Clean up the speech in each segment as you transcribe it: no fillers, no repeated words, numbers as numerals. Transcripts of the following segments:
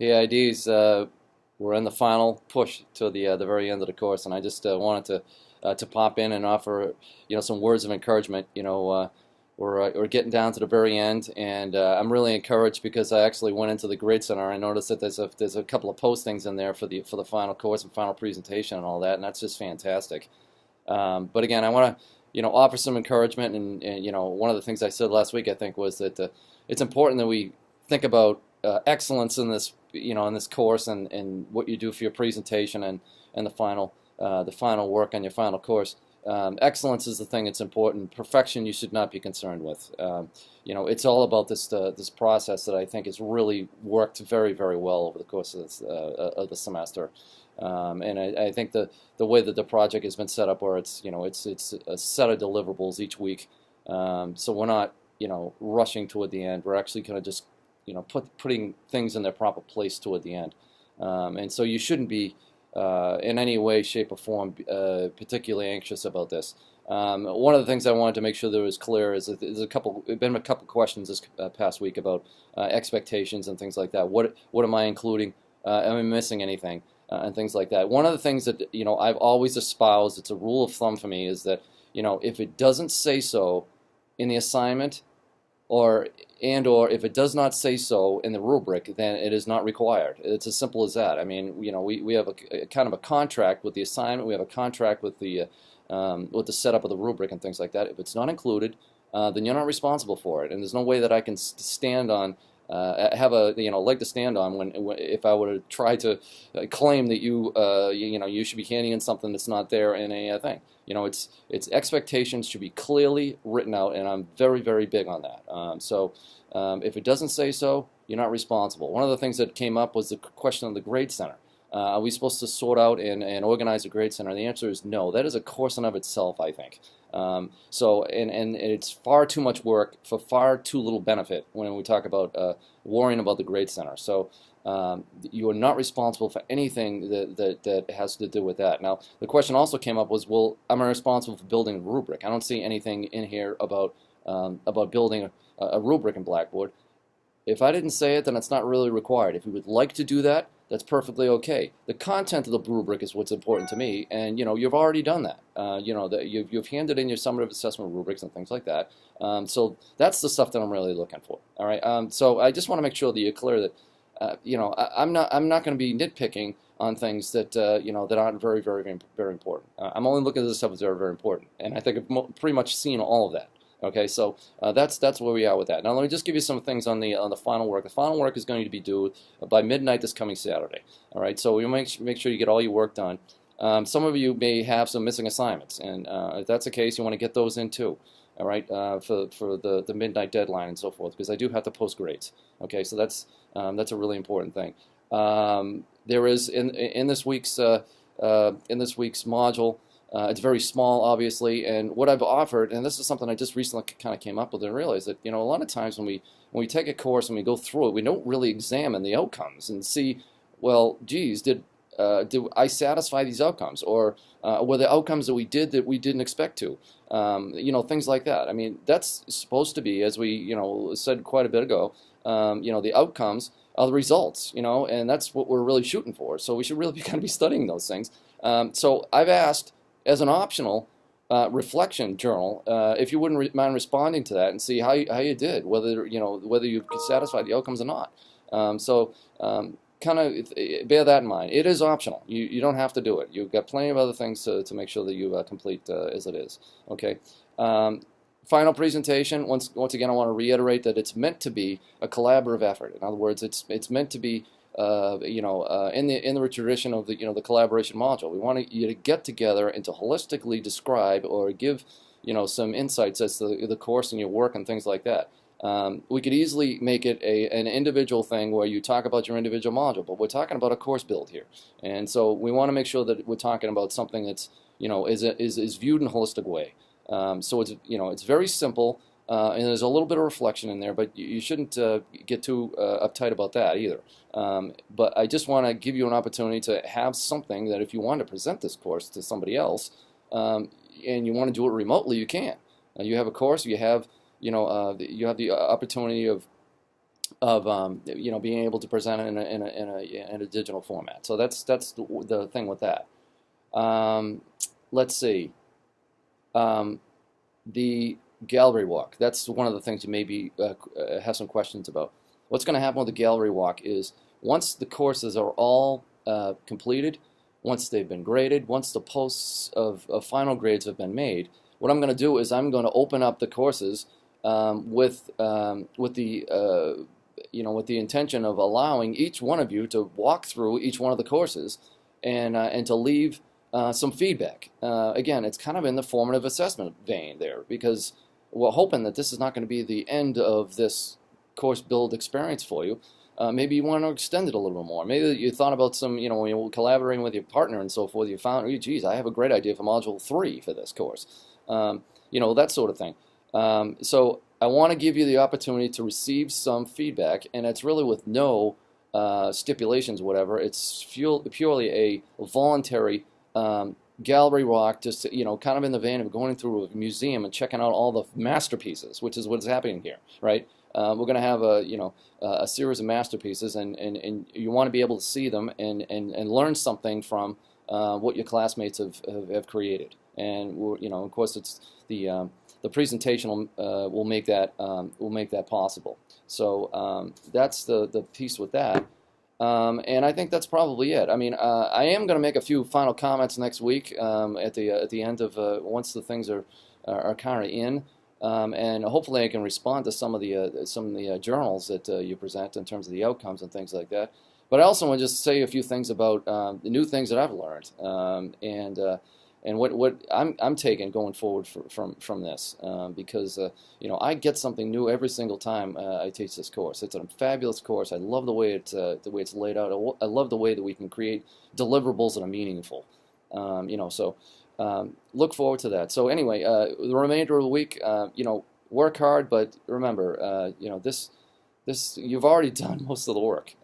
PIDs, we're in the final push to the very end of the course, and I just wanted to pop in and offer some words of encouragement. We're getting down to the very end, and I'm really encouraged because I actually went into the Grade Center. I noticed that there's a couple of postings in there for the final course and final presentation and all that, and that's just fantastic. But again, I want to offer some encouragement, and one of the things I said last week I think was that it's important that we think about excellence in this in this course and what you do for your presentation and the final work on your final course. Excellence is the thing that's important. Perfection you should not be concerned with. It's all about this process that I think has really worked very, very well over the course of the semester. And I think the way that the project has been set up, where it's a set of deliverables each week, so we're not rushing toward the end. We're actually kind of just putting things in their proper place toward the end. And so you shouldn't be in any way, shape, or form particularly anxious about this. One of the things I wanted to make sure that was clear is that there's been a couple questions this past week about expectations and things like that. What am I including? Am I missing anything? And things like that. One of the things that I've always espoused, it's a rule of thumb for me, is that if it doesn't say so in the assignment, or if it does not say so in the rubric, then it is not required. It's as simple as that. I mean, we have a kind of a contract with the assignment. We have a contract with the setup of the rubric and things like that. If it's not included, then you're not responsible for it. And there's no way that I can stand on, have a leg to stand on if I were to try to claim that you should be handing in something that's not there in a thing. Its expectations should be clearly written out, and I'm very, very big on that. So if it doesn't say so, you're not responsible. One of the things that came up was the question of the Grade Center. Are we supposed to sort out and organize a Grade Center? And the answer is no. That is a course in of itself, I think. And it's far too much work for far too little benefit when we talk about worrying about the Grade Center. So you are not responsible for anything that has to do with that. Now, the question also came up was, well, am I responsible for building a rubric? I don't see anything in here about building a rubric in Blackboard. If I didn't say it, then it's not really required. If you would like to do that, that's perfectly okay. The content of the rubric is what's important to me, and you've already done that. You've handed in your summative assessment rubrics and things like that. So that's the stuff that I'm really looking for. All right. So I just want to make sure that you're clear that I'm not going to be nitpicking on things that that aren't very, very, very important. I'm only looking at the stuff that's very, very important, and I think I've pretty much seen all of that. Okay, so that's where we are with that. Now let me just give you some things on the final work. The final work is going to be due by midnight this coming Saturday. All right, so we'll make sure you get all your work done. Some of you may have some missing assignments, and if that's the case, you want to get those in too. All right, for the midnight deadline and so forth, because I do have to post grades. Okay, so that's a really important thing. There is in this week's module. It's very small, obviously, and what I've offered, and this is something I just recently kind of came up with and realized that a lot of times when we take a course and we go through it, we don't really examine the outcomes and see, well, geez, did I satisfy these outcomes, or were the outcomes that we didn't expect to, things like that. I mean, that's supposed to be, as we said quite a bit ago, the outcomes are the results, and that's what we're really shooting for. So we should really kind of be studying those things. So I've asked, as an optional reflection journal, if you wouldn't mind responding to that and see how you did, whether you could satisfy the outcomes or not. Kind of bear that in mind. It is optional. You don't have to do it. You've got plenty of other things to make sure that you complete as it is. Okay. Final presentation. Once again, I want to reiterate that it's meant to be a collaborative effort. In other words, it's meant to be in the tradition of the collaboration module. We want you to get together and to holistically describe or give some insights as to the course and your work and things like that. We could easily make it an individual thing where you talk about your individual module, but we're talking about a course build here, and so we want to make sure that we're talking about something that's is viewed in a holistic way. So it's very simple. And there's a little bit of reflection in there, but you shouldn't get too uptight about that either. But I just want to give you an opportunity to have something that if you want to present this course to somebody else, and you want to do it remotely, you can. You have a course, you have the opportunity of being able to present it in a digital format. So that's the thing with that. Let's see. The gallery walk. That's one of the things you maybe have some questions about. What's going to happen with the gallery walk is once the courses are all completed, once they've been graded, once the posts of final grades have been made, what I'm going to do is I'm going to open up the courses with the with the intention of allowing each one of you to walk through each one of the courses and to leave some feedback. Again, it's kind of in the formative assessment vein there, because we're hoping that this is not going to be the end of this course build experience for you. Maybe you want to extend it a little bit more. Maybe you thought about some, when you're collaborating with your partner and so forth, you found, oh, geez, I have a great idea for Module 3 for this course. That sort of thing. So I want to give you the opportunity to receive some feedback, and it's really with no stipulations, whatever. It's purely a voluntary gallery walk, just kind of in the vein of going through a museum and checking out all the masterpieces, which is what's happening here, right? We're going to have a series of masterpieces, and you want to be able to see them and learn something from what your classmates have created. And of course, it's the presentation will make that possible. So that's the piece with that. And I think that's probably it. I mean, I am going to make a few final comments next week at the end of once the things are kind of in, and hopefully I can respond to some of the journals that you present in terms of the outcomes and things like that. But I also want to just say a few things about the new things that I've learned and what I'm taking going forward from this, because I get something new every single time I teach this course. It's a fabulous course. I love the way it's laid out. I love the way that we can create deliverables that are meaningful. So look forward to that. So anyway, the remainder of the week, work hard, but remember, this you've already done most of the work.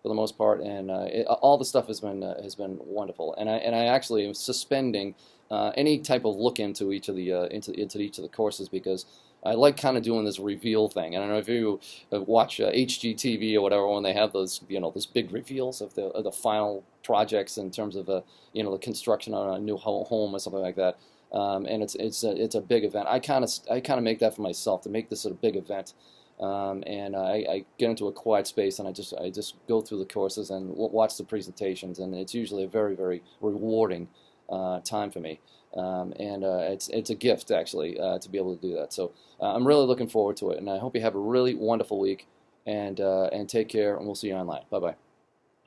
For the most part, and all the stuff has been wonderful. And I actually am suspending any type of look into each of the courses, because I like kind of doing this reveal thing. I don't know if you watch HGTV or whatever, when they have those those big reveals of the final projects in terms of the construction on a new home or something like that. And it's a big event. I kind of make that for myself, to make this a big event. And I get into a quiet space, and I just go through the courses and watch the presentations, and it's usually a very, very rewarding time for me. It's a gift, actually, to be able to do that. So I'm really looking forward to it, and I hope you have a really wonderful week, and take care, and we'll see you online. Bye-bye.